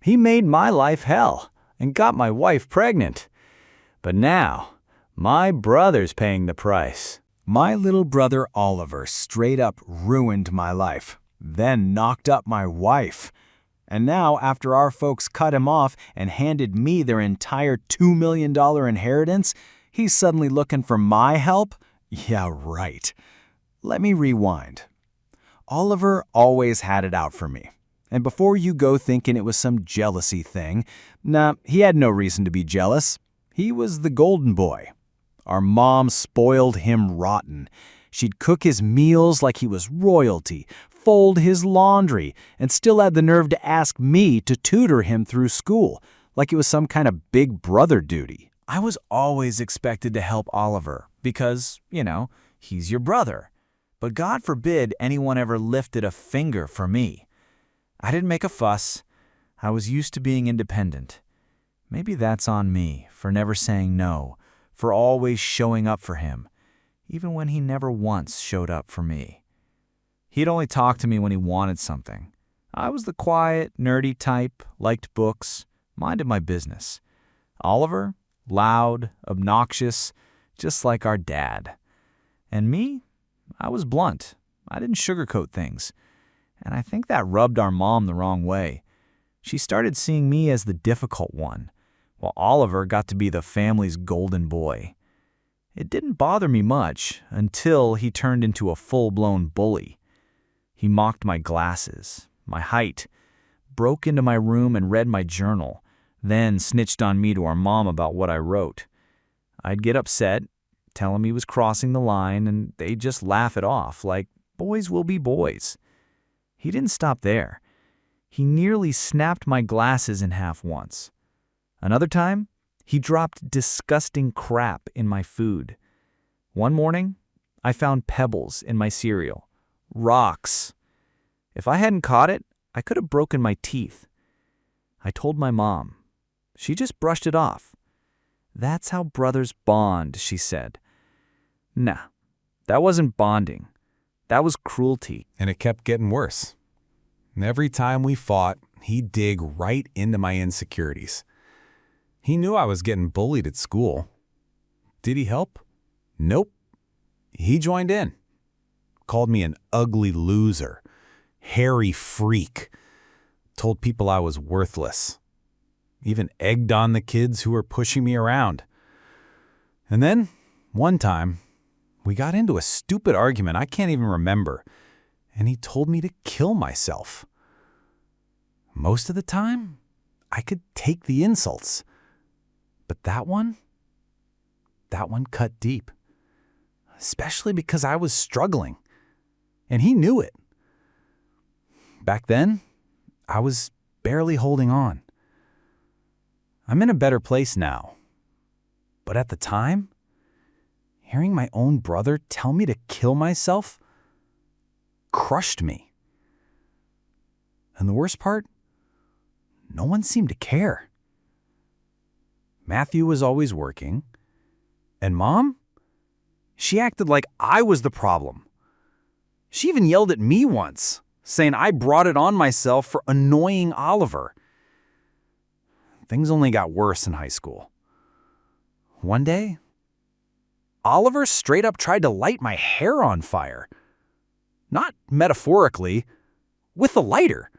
He made my life hell and got my wife pregnant. But now, my brother's paying the price. My little brother Oliver straight up ruined my life, then knocked up my wife. And now, after our folks cut him off and handed me their entire $2 million inheritance, he's suddenly looking for my help? Yeah, right. Let me rewind. Oliver always had it out for me. And before you go thinking it was some jealousy thing, nah, he had no reason to be jealous. He was the golden boy. Our mom spoiled him rotten. She'd cook his meals like he was royalty, fold his laundry, and still had the nerve to ask me to tutor him through school, like it was some kind of big brother duty. I was always expected to help Oliver because, he's your brother. But God forbid anyone ever lifted a finger for me. I didn't make a fuss. I was used to being independent. Maybe that's on me for never saying no, for always showing up for him, even when he never once showed up for me. He'd only talk to me when he wanted something. I was the quiet, nerdy type, liked books, minded my business. Oliver, loud, obnoxious, just like our dad. And me, I was blunt. I didn't sugarcoat things. And I think that rubbed our mom the wrong way. She started seeing me as the difficult one, while Oliver got to be the family's golden boy. It didn't bother me much until he turned into a full-blown bully. He mocked my glasses, my height, broke into my room and read my journal, then snitched on me to our mom about what I wrote. I'd get upset, tell him he was crossing the line, and they'd just laugh it off like boys will be boys. He didn't stop there. He nearly snapped my glasses in half once. Another time, he dropped disgusting crap in my food. One morning, I found pebbles in my cereal. Rocks. If I hadn't caught it, I could have broken my teeth. I told my mom. She just brushed it off. "That's how brothers bond," she said. Nah, that wasn't bonding. That was cruelty. And it kept getting worse. And every time we fought, he'd dig right into my insecurities. He knew I was getting bullied at school. Did he help? Nope. He joined in. Called me an ugly loser, hairy freak. Told people I was worthless. Even egged on the kids who were pushing me around. And then, one time, we got into a stupid argument I can't even remember, and he told me to kill myself. Most of the time, I could take the insults. But that one cut deep. Especially because I was struggling. And he knew it. Back then, I was barely holding on. I'm in a better place now. But at the time, hearing my own brother tell me to kill myself crushed me. And the worst part, no one seemed to care. Matthew was always working, and Mom, she acted like I was the problem. She even yelled at me once, saying I brought it on myself for annoying Oliver. Things only got worse in high school. One day, Oliver straight up tried to light my hair on fire. Not metaphorically, with a lighter.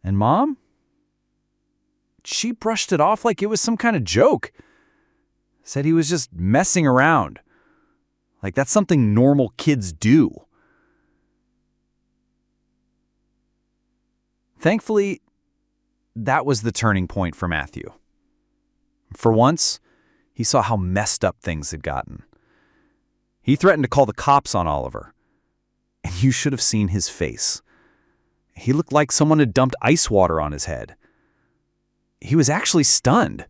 And Mom? She brushed it off like it was some kind of joke. Said he was just messing around. Like that's something normal kids do. Thankfully, that was the turning point for Matthew. For once, he saw how messed up things had gotten. He threatened to call the cops on Oliver. And you should have seen his face. He looked like someone had dumped ice water on his head. He was actually stunned.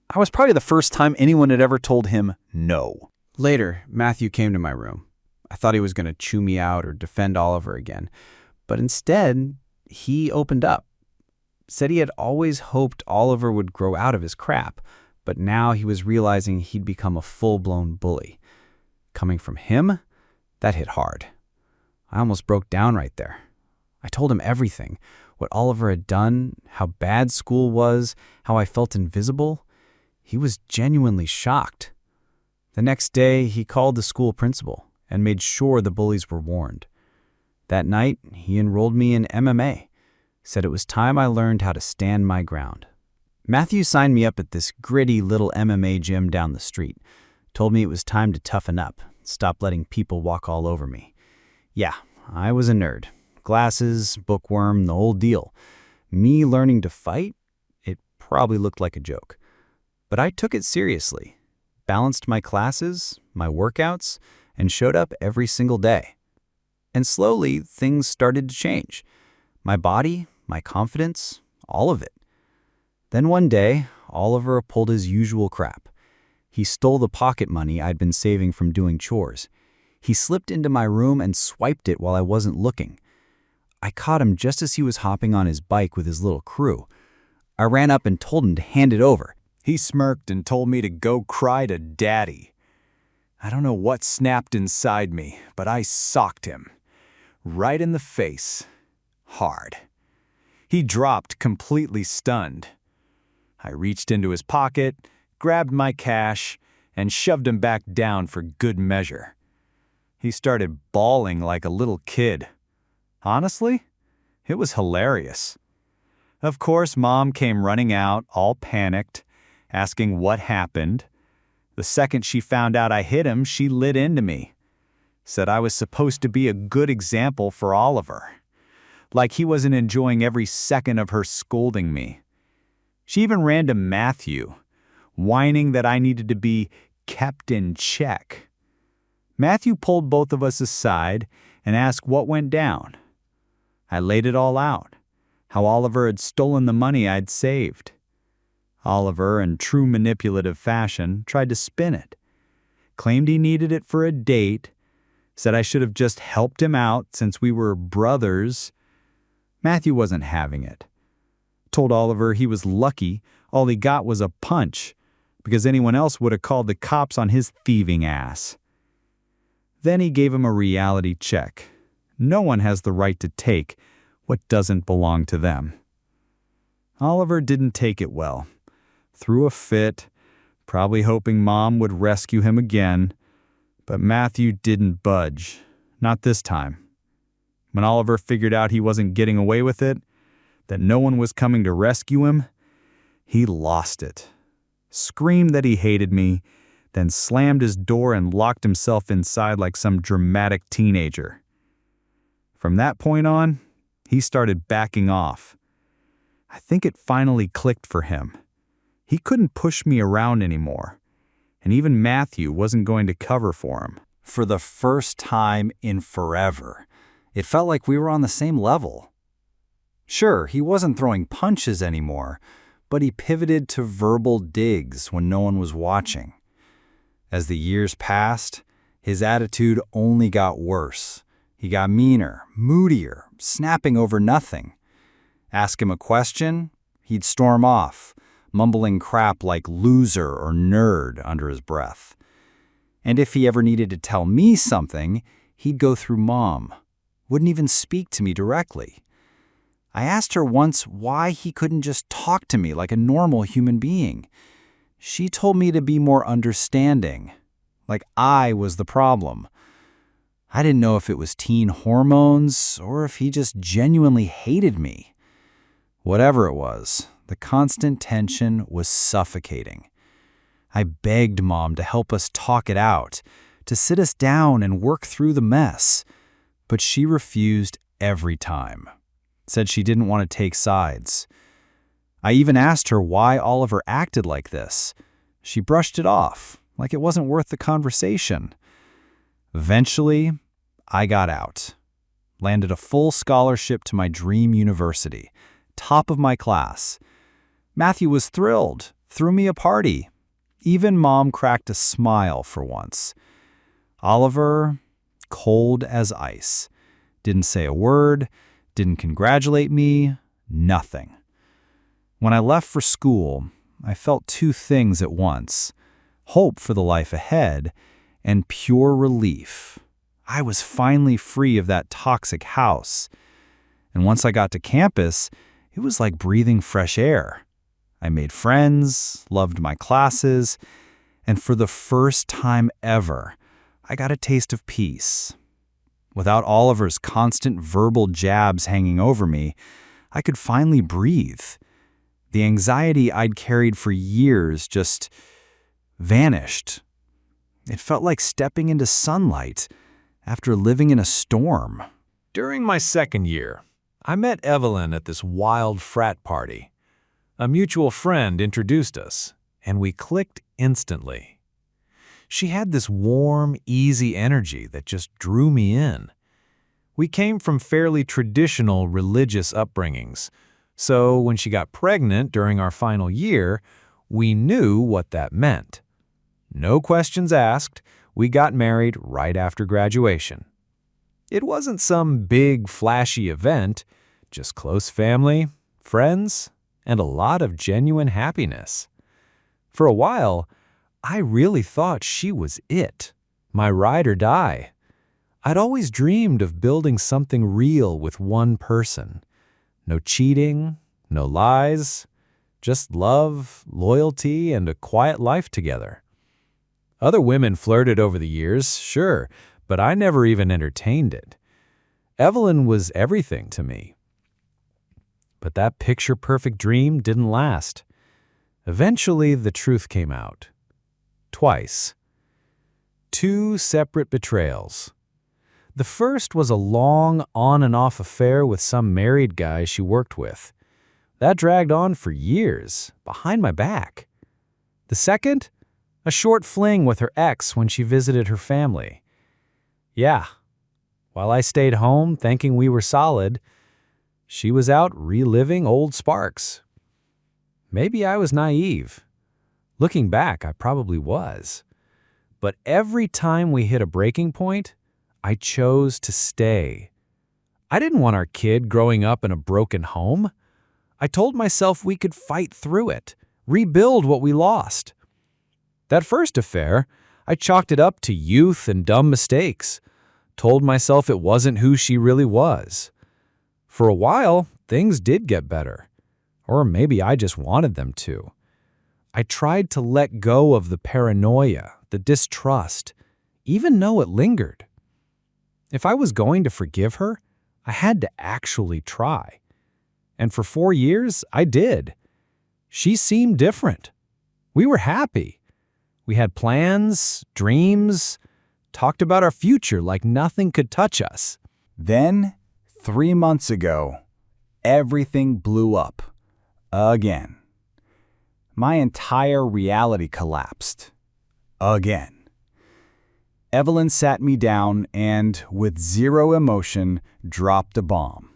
I was probably the first time anyone had ever told him no. Later, Matthew came to my room. I thought he was going to chew me out or defend Oliver again. But instead, he opened up. Said he had always hoped Oliver would grow out of his crap, but now he was realizing he'd become a full-blown bully. Coming from him, that hit hard. I almost broke down right there. I told him everything, what Oliver had done, how bad school was, how I felt invisible. He was genuinely shocked. The next day, he called the school principal and made sure the bullies were warned. That night, he enrolled me in MMA, said it was time I learned how to stand my ground. Matthew signed me up at this gritty little MMA gym down the street, told me it was time to toughen up, stop letting people walk all over me. Yeah, I was a nerd. Glasses, bookworm, the whole deal. Me learning to fight? It probably looked like a joke. But I took it seriously, balanced my classes, my workouts, and showed up every single day. And slowly, things started to change. My body, my confidence, all of it. Then one day, Oliver pulled his usual crap. He stole the pocket money I'd been saving from doing chores. He slipped into my room and swiped it while I wasn't looking. I caught him just as he was hopping on his bike with his little crew. I ran up and told him to hand it over. He smirked and told me to go cry to Daddy. I don't know what snapped inside me, but I socked him. Right in the face. Hard. He dropped, completely stunned. I reached into his pocket, grabbed my cash, and shoved him back down for good measure. He started bawling like a little kid. Honestly, it was hilarious. Of course, Mom came running out, all panicked, asking what happened. The second she found out I hit him, she lit into me. Said I was supposed to be a good example for Oliver. Like he wasn't enjoying every second of her scolding me. She even ran to Matthew, whining that I needed to be kept in check. Matthew pulled both of us aside and asked what went down. I laid it all out, how Oliver had stolen the money I'd saved. Oliver, in true manipulative fashion, tried to spin it, claimed he needed it for a date, said I should have just helped him out since we were brothers. Matthew wasn't having it. Told Oliver he was lucky all he got was a punch, because anyone else would have called the cops on his thieving ass. Then he gave him a reality check. No one has the right to take what doesn't belong to them. Oliver didn't take it well. Threw a fit, probably hoping Mom would rescue him again, but Matthew didn't budge. Not this time. When Oliver figured out he wasn't getting away with it, that no one was coming to rescue him, he lost it. Screamed that he hated me, then slammed his door and locked himself inside like some dramatic teenager. From that point on, he started backing off. I think it finally clicked for him. He couldn't push me around anymore, and even Matthew wasn't going to cover for him. For the first time in forever, it felt like we were on the same level. Sure, he wasn't throwing punches anymore, but he pivoted to verbal digs when no one was watching. As the years passed, his attitude only got worse. He got meaner, moodier, snapping over nothing. Ask him a question, he'd storm off, mumbling crap like loser or nerd under his breath. And if he ever needed to tell me something, he'd go through Mom. Wouldn't even speak to me directly. I asked her once why he couldn't just talk to me like a normal human being. She told me to be more understanding, like I was the problem. I didn't know if it was teen hormones or if he just genuinely hated me. Whatever it was, the constant tension was suffocating. I begged Mom to help us talk it out, to sit us down and work through the mess, but she refused every time. Said she didn't want to take sides. I even asked her why Oliver acted like this. She brushed it off, like it wasn't worth the conversation. Eventually, I got out. Landed a full scholarship to my dream university, top of my class. Matthew was thrilled, threw me a party. Even Mom cracked a smile for once. Oliver, cold as ice. Didn't say a word, didn't congratulate me, nothing. When I left for school, I felt two things at once: hope for the life ahead and pure relief. I was finally free of that toxic house. And once I got to campus, it was like breathing fresh air. I made friends, loved my classes, and for the first time ever, I got a taste of peace. Without Oliver's constant verbal jabs hanging over me, I could finally breathe. The anxiety I'd carried for years just vanished. It felt like stepping into sunlight after living in a storm. During my second year, I met Evelyn at this wild frat party. A mutual friend introduced us, and we clicked instantly. She had this warm, easy energy that just drew me in. We came from fairly traditional religious upbringings, so when she got pregnant during our final year, we knew what that meant. No questions asked, we got married right after graduation. It wasn't some big, flashy event, just close family, friends, and a lot of genuine happiness. For a while, I really thought she was it, my ride or die. I'd always dreamed of building something real with one person. No cheating, no lies, just love, loyalty, and a quiet life together. Other women flirted over the years, sure, but I never even entertained it. Evelyn was everything to me. But that picture-perfect dream didn't last. Eventually, the truth came out. Twice. 2 separate betrayals. The first was a long on-and-off affair with some married guy she worked with. That dragged on for years, behind my back. The second? A short fling with her ex when she visited her family. Yeah, while I stayed home thinking we were solid, she was out reliving old sparks. Maybe I was naive. Looking back, I probably was. But every time we hit a breaking point, I chose to stay. I didn't want our kid growing up in a broken home. I told myself we could fight through it, rebuild what we lost. That first affair, I chalked it up to youth and dumb mistakes, told myself it wasn't who she really was. For a while, things did get better. Or maybe I just wanted them to. I tried to let go of the paranoia, the distrust, even though it lingered. If I was going to forgive her, I had to actually try. And for 4 years, I did. She seemed different. We were happy. We had plans, dreams, talked about our future like nothing could touch us. Then, 3 months ago, everything blew up. Again. My entire reality collapsed. Again. Evelyn sat me down and, with zero emotion, dropped a bomb.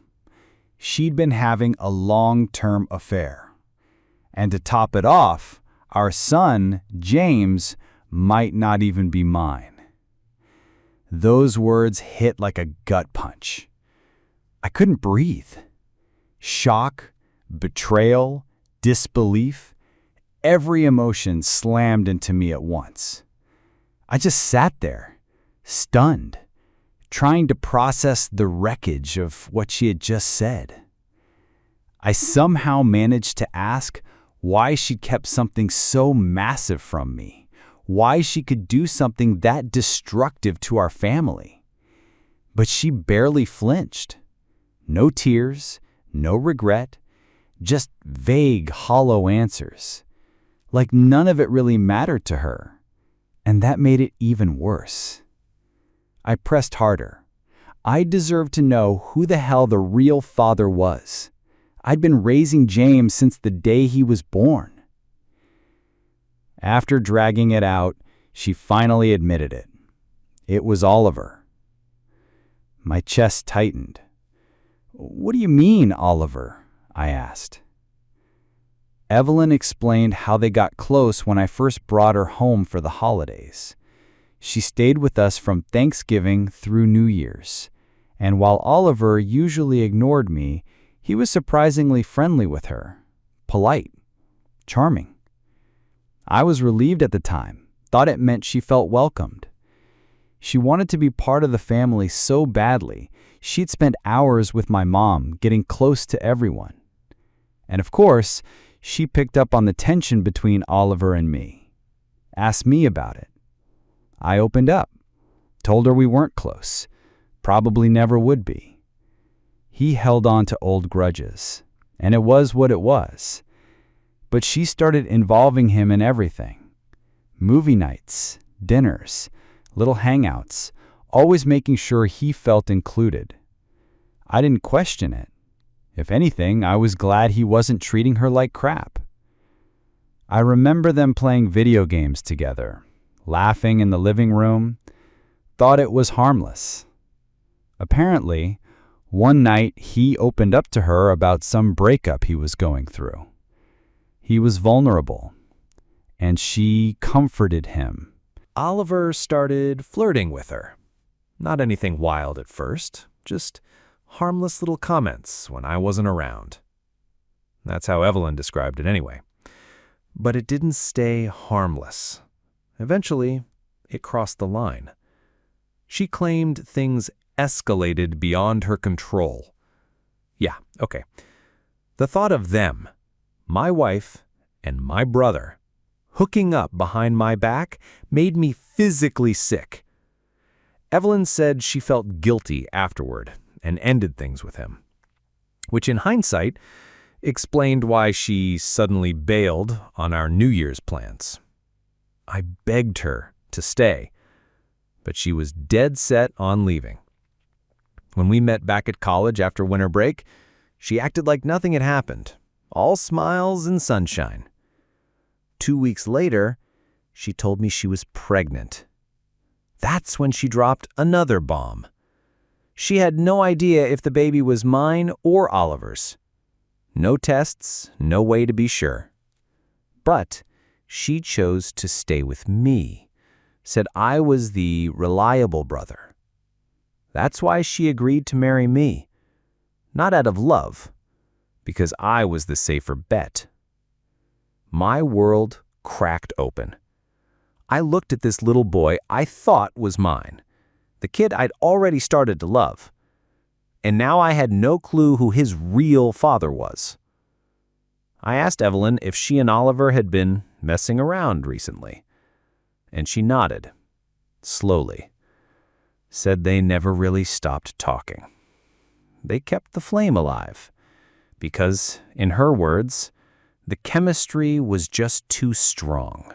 She'd been having a long-term affair. And to top it off, our son, James, might not even be mine. Those words hit like a gut punch. I couldn't breathe. Shock, betrayal, disbelief, every emotion slammed into me at once. I just sat there, stunned, trying to process the wreckage of what she had just said. I somehow managed to ask why she kept something so massive from me, why she could do something that destructive to our family. But she barely flinched. No tears, no regret, just vague, hollow answers. Like none of it really mattered to her. And that made it even worse. I pressed harder. I deserved to know who the hell the real father was. I'd been raising James since the day he was born. After dragging it out, she finally admitted it. It was Oliver. My chest tightened. "What do you mean, Oliver?" I asked. Evelyn explained how they got close when I first brought her home for the holidays. She stayed with us from Thanksgiving through New Year's, and while Oliver usually ignored me, he was surprisingly friendly with her, polite, charming. I was relieved at the time, thought it meant she felt welcomed. She wanted to be part of the family so badly, she'd spend hours with my mom, getting close to everyone. And of course, she picked up on the tension between Oliver and me. Asked me about it. I opened up, told her we weren't close, probably never would be. He held on to old grudges, and it was what it was. But she started involving him in everything. Movie nights, dinners, little hangouts, always making sure he felt included. I didn't question it. If anything, I was glad he wasn't treating her like crap. I remember them playing video games together, laughing in the living room, thought it was harmless. Apparently, one night he opened up to her about some breakup he was going through. He was vulnerable, and she comforted him. Oliver started flirting with her. Not anything wild at first, just harmless little comments when I wasn't around. That's how Evelyn described it anyway. But it didn't stay harmless. Eventually, it crossed the line. She claimed things escalated beyond her control. Yeah, okay. The thought of them, my wife and my brother, hooking up behind my back made me physically sick. Evelyn said she felt guilty afterward and ended things with him, which in hindsight explained why she suddenly bailed on our New Year's plans. I begged her to stay, but she was dead set on leaving. When we met back at college after winter break, she acted like nothing had happened, all smiles and sunshine. 2 weeks later, she told me she was pregnant. That's when she dropped another bomb. She had no idea if the baby was mine or Oliver's. No tests, no way to be sure. But she chose to stay with me, said I was the reliable brother. That's why she agreed to marry me, not out of love, because I was the safer bet. My world cracked open. I looked at this little boy I thought was mine, the kid I'd already started to love, and now I had no clue who his real father was. I asked Evelyn if she and Oliver had been messing around recently, and she nodded, slowly, said they never really stopped talking. They kept the flame alive, because, in her words, the chemistry was just too strong.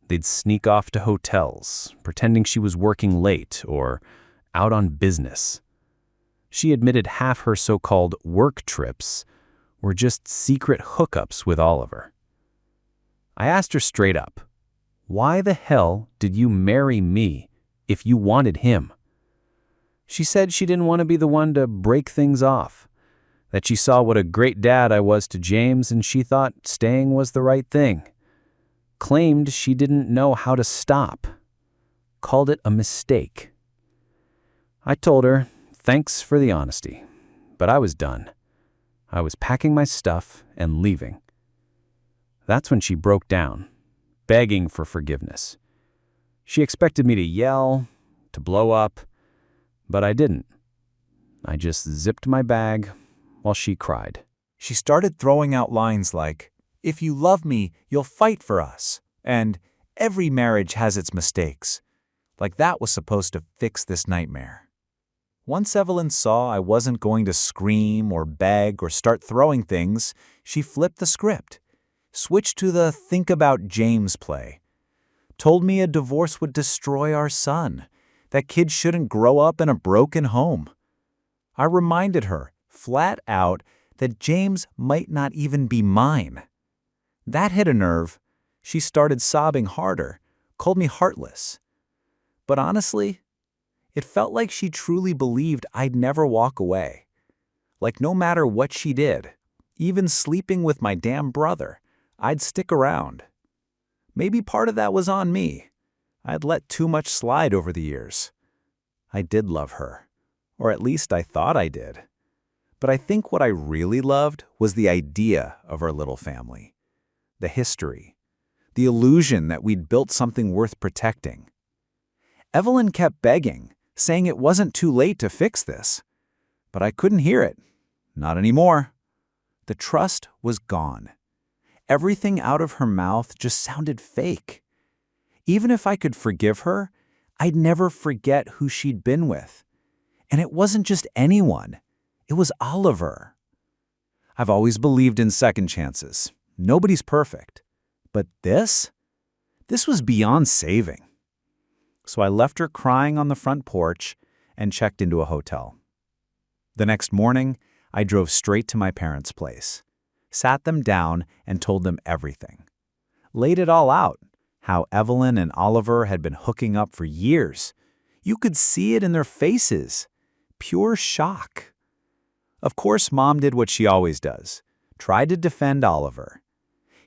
They'd sneak off to hotels, pretending she was working late or out on business. She admitted half her so-called work trips were just secret hookups with Oliver. I asked her straight up, why the hell did you marry me if you wanted him? She said she didn't want to be the one to break things off, that she saw what a great dad I was to James and she thought staying was the right thing. Claimed she didn't know how to stop. Called it a mistake. I told her, thanks for the honesty, but I was done. I was packing my stuff and leaving. That's when she broke down, begging for forgiveness. She expected me to yell, to blow up, but I didn't. I just zipped my bag while she cried. She started throwing out lines like, "If you love me, you'll fight for us," and "Every marriage has its mistakes," like that was supposed to fix this nightmare. Once Evelyn saw I wasn't going to scream or beg or start throwing things, she flipped the script, switched to the think about James play, told me a divorce would destroy our son, that kids shouldn't grow up in a broken home. I reminded her, flat out, that James might not even be mine. That hit a nerve. She started sobbing harder, called me heartless. But honestly, it felt like she truly believed I'd never walk away. Like no matter what she did, even sleeping with my damn brother, I'd stick around. Maybe part of that was on me. I'd let too much slide over the years. I did love her, or at least I thought I did. But I think what I really loved was the idea of our little family, the history, the illusion that we'd built something worth protecting. Evelyn kept begging, saying it wasn't too late to fix this. But I couldn't hear it. Not anymore. The trust was gone. Everything out of her mouth just sounded fake. Even if I could forgive her, I'd never forget who she'd been with. And it wasn't just anyone. It was Oliver. I've always believed in second chances. Nobody's perfect. But this was beyond saving. So I left her crying on the front porch and checked into a hotel. The next morning, I drove straight to my parents' place, sat them down and told them everything. Laid it all out, how Evelyn and Oliver had been hooking up for years. You could see it in their faces. Pure shock. Of course, Mom did what she always does, tried to defend Oliver.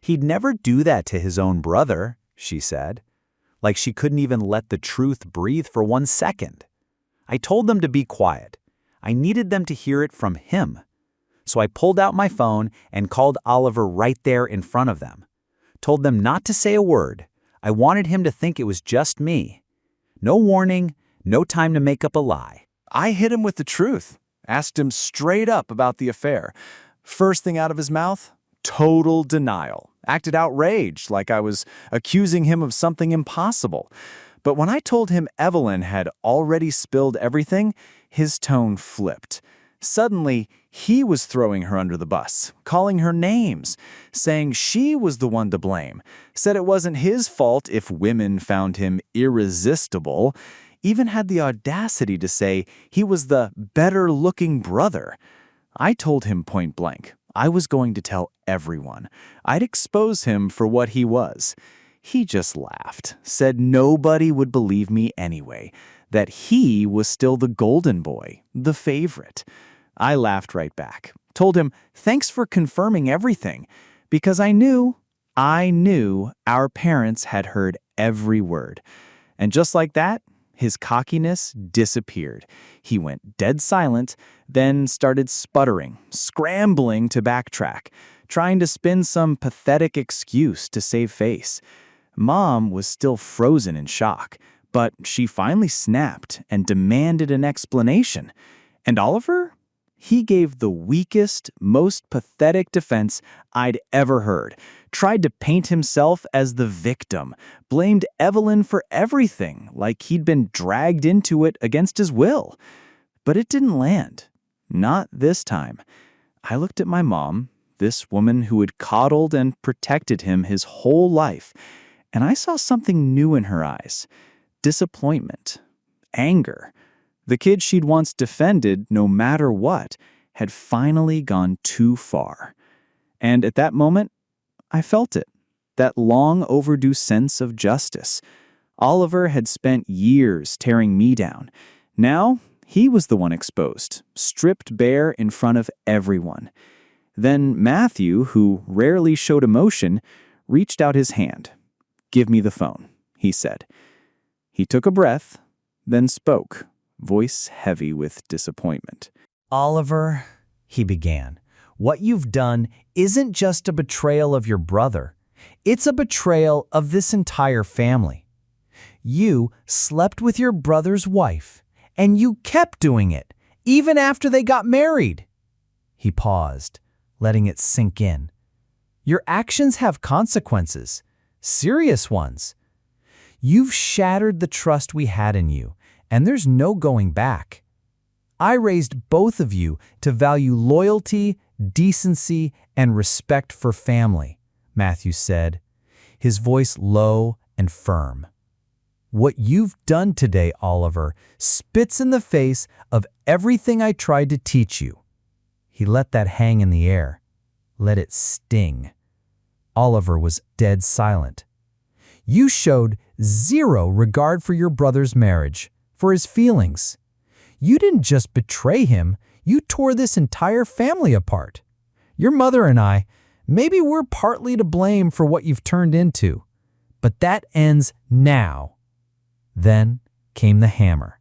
He'd never do that to his own brother, she said, like she couldn't even let the truth breathe for 1 second. I told them to be quiet. I needed them to hear it from him. So I pulled out my phone and called Oliver right there in front of them. Told them not to say a word. I wanted him to think it was just me. No warning, no time to make up a lie. I hit him with the truth, asked him straight up about the affair. First thing out of his mouth, total denial. Acted outraged, like I was accusing him of something impossible. But when I told him Evelyn had already spilled everything, his tone flipped. Suddenly, he was throwing her under the bus, calling her names, saying she was the one to blame, said it wasn't his fault if women found him irresistible, even had the audacity to say he was the better-looking brother. I told him point blank, I was going to tell everyone. I'd expose him for what he was. He just laughed, said nobody would believe me anyway, that he was still the golden boy, the favorite. I laughed right back, told him thanks for confirming everything, because I knew our parents had heard every word. And just like that, his cockiness disappeared. He went dead silent, then started sputtering, scrambling to backtrack, trying to spin some pathetic excuse to save face. Mom was still frozen in shock, but she finally snapped and demanded an explanation. And Oliver? He gave the weakest, most pathetic defense I'd ever heard, tried to paint himself as the victim, blamed Evelyn for everything, like he'd been dragged into it against his will. But it didn't land. Not this time. I looked at my mom, this woman who had coddled and protected him his whole life, and I saw something new in her eyes. Disappointment. Anger. The kid she'd once defended, no matter what, had finally gone too far. And at that moment, I felt it. That long overdue sense of justice. Oliver had spent years tearing me down. Now, he was the one exposed, stripped bare in front of everyone. Then Matthew, who rarely showed emotion, reached out his hand. "Give me the phone," he said. He took a breath, then spoke, voice heavy with disappointment. "Oliver," he began, "what you've done isn't just a betrayal of your brother. It's a betrayal of this entire family. You slept with your brother's wife, and you kept doing it, even after they got married." He paused, letting it sink in. "Your actions have consequences, serious ones. You've shattered the trust we had in you, and there's no going back. I raised both of you to value loyalty, decency, and respect for family," Matthew said, his voice low and firm. "What you've done today, Oliver, spits in the face of everything I tried to teach you." He let that hang in the air, let it sting. Oliver was dead silent. "You showed zero regard for your brother's marriage, for his feelings. You didn't just betray him, you tore this entire family apart. Your mother and I, maybe we're partly to blame for what you've turned into, but that ends now." Then came the hammer.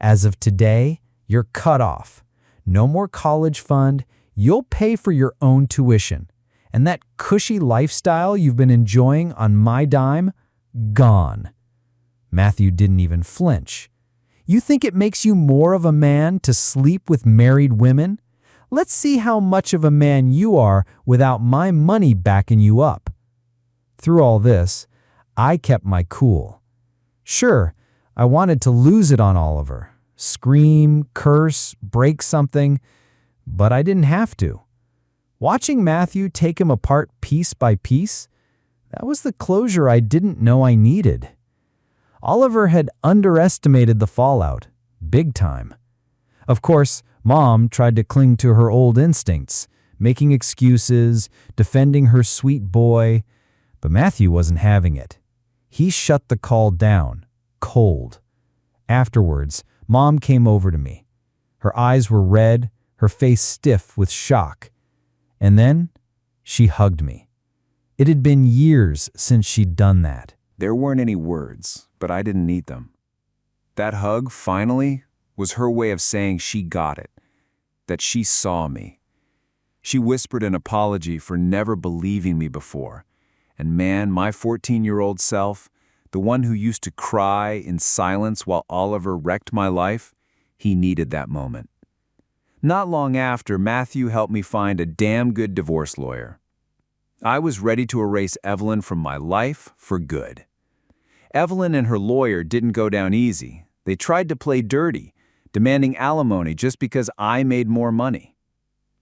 "As of today, you're cut off. No more college fund, you'll pay for your own tuition. And that cushy lifestyle you've been enjoying on my dime, gone." Matthew didn't even flinch. You think it makes you more of a man to sleep with married women? Let's see how much of a man you are without my money backing you up." Through all this, I kept my cool. Sure, I wanted to lose it on Oliver, scream, curse, break something, but I didn't have to. Watching Matthew take him apart piece by piece, that was the closure I didn't know I needed. Oliver had underestimated the fallout, big time. Of course, Mom tried to cling to her old instincts, making excuses, defending her sweet boy, but Matthew wasn't having it. He shut the call down, cold. Afterwards, Mom came over to me. Her eyes were red, her face stiff with shock. And then, she hugged me. It had been years since she'd done that. There weren't any words, but I didn't need them. That hug, finally, was her way of saying she got it, that she saw me. She whispered an apology for never believing me before. And man, my 14-year-old self, the one who used to cry in silence while Oliver wrecked my life, he needed that moment. Not long after, Matthew helped me find a damn good divorce lawyer. I was ready to erase Evelyn from my life for good. Evelyn and her lawyer didn't go down easy. They tried to play dirty, demanding alimony just because I made more money.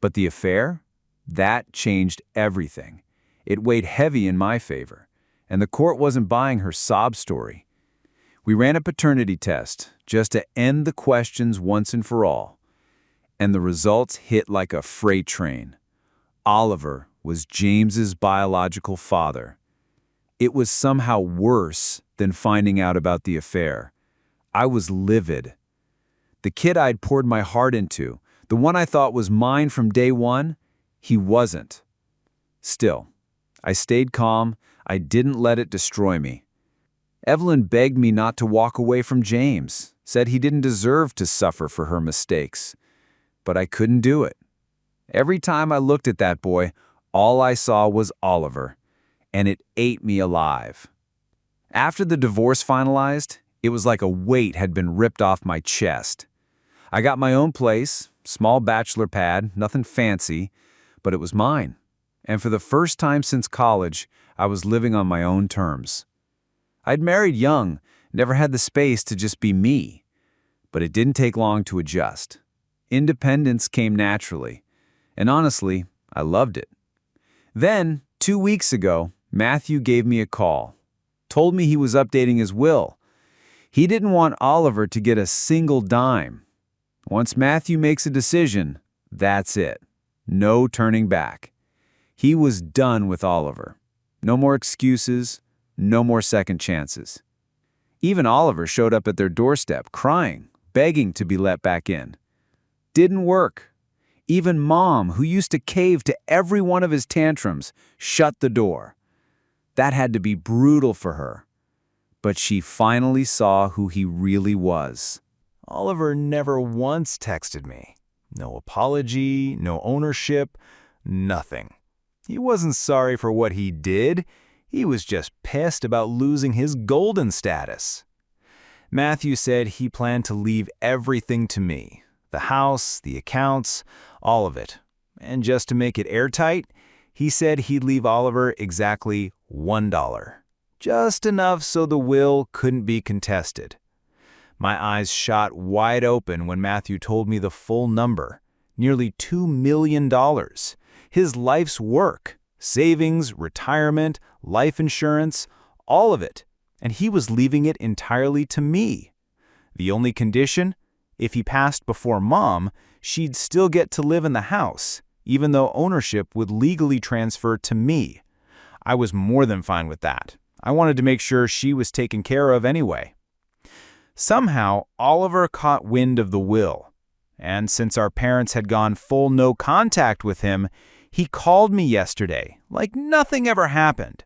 But the affair? That changed everything. It weighed heavy in my favor, and the court wasn't buying her sob story. We ran a paternity test just to end the questions once and for all. And the results hit like a freight train. Oliver was James's biological father. It was somehow worse than finding out about the affair. I was livid. The kid I'd poured my heart into, the one I thought was mine from day one, he wasn't. Still, I stayed calm. I didn't let it destroy me. Evelyn begged me not to walk away from James, said he didn't deserve to suffer for her mistakes. But I couldn't do it. Every time I looked at that boy, all I saw was Oliver, and it ate me alive. After the divorce finalized, it was like a weight had been ripped off my chest. I got my own place, small bachelor pad, nothing fancy, but it was mine. And for the first time since college, I was living on my own terms. I'd married young, never had the space to just be me. But it didn't take long to adjust. Independence came naturally. And honestly, I loved it. Then, 2 weeks ago, Matthew gave me a call. Told me he was updating his will. He didn't want Oliver to get a single dime. Once Matthew makes a decision, that's it. No turning back. He was done with Oliver. No more excuses, no more second chances. Even Oliver showed up at their doorstep, crying, begging to be let back in. Didn't work. Even Mom, who used to cave to every one of his tantrums, shut the door. That had to be brutal for her. But she finally saw who he really was. Oliver never once texted me. No apology, no ownership, nothing. He wasn't sorry for what he did. He was just pissed about losing his golden status. Matthew said he planned to leave everything to me. The house, the accounts, all of it. And just to make it airtight, he said he'd leave Oliver exactly $1. Just enough so the will couldn't be contested. My eyes shot wide open when Matthew told me the full number, nearly $2 million. His life's work, savings, retirement, life insurance, all of it. And he was leaving it entirely to me. The only condition? If he passed before Mom, she'd still get to live in the house, even though ownership would legally transfer to me. I was more than fine with that. I wanted to make sure she was taken care of anyway. Somehow, Oliver caught wind of the will, and since our parents had gone full no contact with him, he called me yesterday, like nothing ever happened.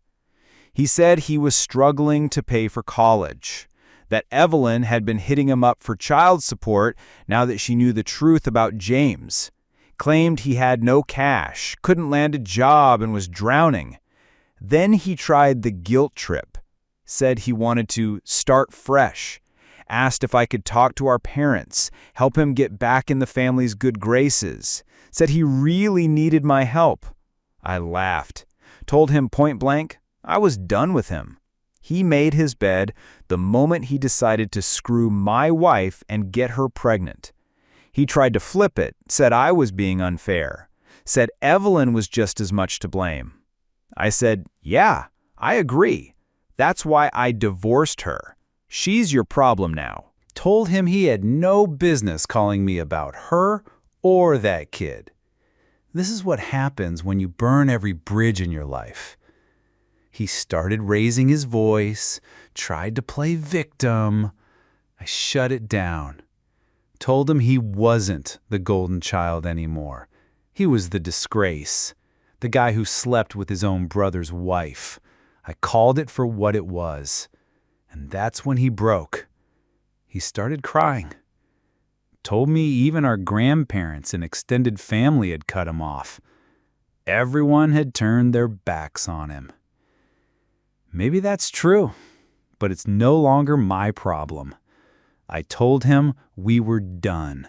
He said he was struggling to pay for college, that Evelyn had been hitting him up for child support now that she knew the truth about James, claimed he had no cash, couldn't land a job, and was drowning. Then he tried the guilt trip, said he wanted to start fresh, asked if I could talk to our parents, help him get back in the family's good graces, said he really needed my help. I laughed, told him point blank I was done with him. He made his bed the moment he decided to screw my wife and get her pregnant. He tried to flip it, said I was being unfair, said Evelyn was just as much to blame. I said, yeah, I agree. That's why I divorced her. She's your problem now. Told him he had no business calling me about her or that kid. This is what happens when you burn every bridge in your life. He started raising his voice, tried to play victim. I shut it down. Told him he wasn't the golden child anymore. He was the disgrace, the guy who slept with his own brother's wife. I called it for what it was. And that's when he broke. He started crying. Told me even our grandparents and extended family had cut him off. Everyone had turned their backs on him. Maybe that's true, but it's no longer my problem. I told him we were done,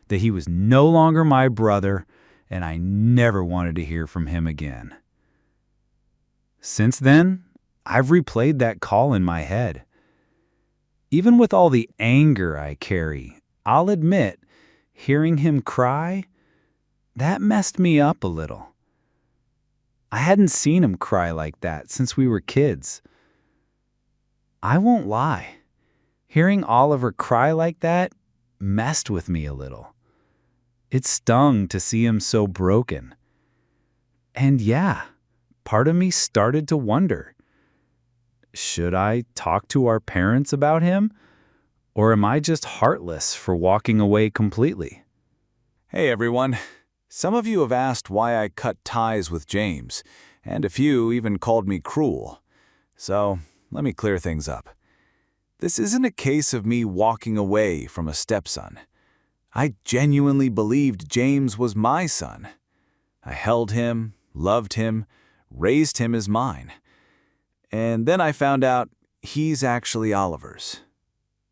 that he was no longer my brother, and I never wanted to hear from him again. Since then, I've replayed that call in my head. Even with all the anger I carry, I'll admit, hearing him cry, that messed me up a little. I hadn't seen him cry like that since we were kids. I won't lie. Hearing Oliver cry like that messed with me a little. It stung to see him so broken. And yeah, part of me started to wonder, should I talk to our parents about him? Or am I just heartless for walking away completely? Hey everyone. Some of you have asked why I cut ties with James, and a few even called me cruel. So, let me clear things up. This isn't a case of me walking away from a stepson. I genuinely believed James was my son. I held him, loved him, raised him as mine. And then I found out he's actually Oliver's.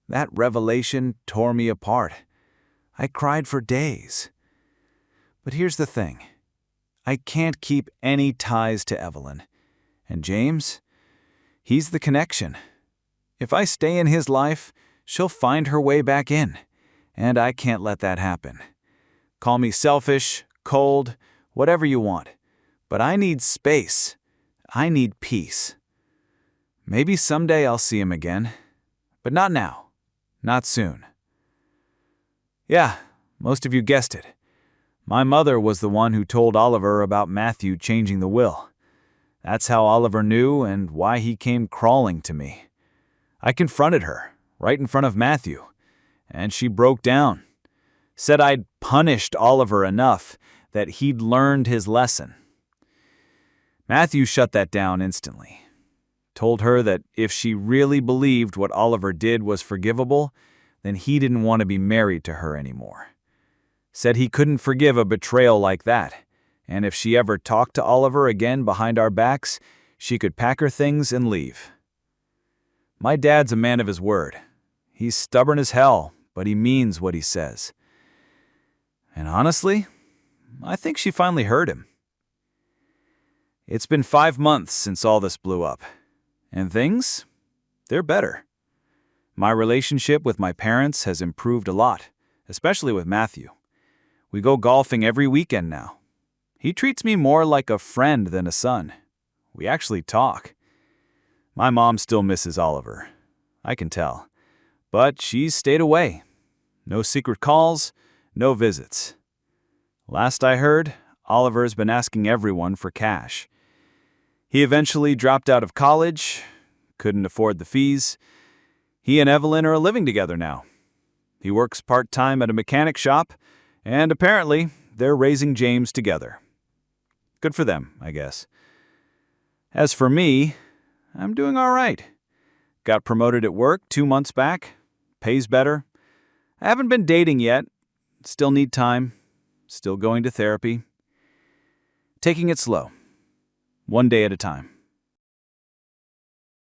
That revelation tore me apart. I cried for days. But here's the thing. I can't keep any ties to Evelyn. And James, he's the connection. If I stay in his life, she'll find her way back in. And I can't let that happen. Call me selfish, cold, whatever you want. But I need space. I need peace. Maybe someday I'll see him again. But not now. Not soon. Yeah, most of you guessed it. My mother was the one who told Oliver about Matthew changing the will. That's how Oliver knew and why he came crawling to me. I confronted her, right in front of Matthew, and she broke down. Said I'd punished Oliver enough, that he'd learned his lesson. Matthew shut that down instantly. Told her that if she really believed what Oliver did was forgivable, then he didn't want to be married to her anymore. Said he couldn't forgive a betrayal like that, and if she ever talked to Oliver again behind our backs, she could pack her things and leave. My dad's a man of his word. He's stubborn as hell, but he means what he says. And honestly, I think she finally heard him. It's been 5 months since all this blew up. And things, they're better. My relationship with my parents has improved a lot, especially with Matthew. We go golfing every weekend now. He treats me more like a friend than a son. We actually talk. My mom still misses Oliver. I can tell. But she's stayed away. No secret calls, no visits. Last I heard, Oliver's been asking everyone for cash. He eventually dropped out of college, couldn't afford the fees. He and Evelyn are living together now. He works part-time at a mechanic shop, and apparently they're raising James together. Good for them, I guess. As for me, I'm doing all right. Got promoted at work 2 months back. Pays better. I haven't been dating yet. Still need time. Still going to therapy. Taking it slow. One day at a time.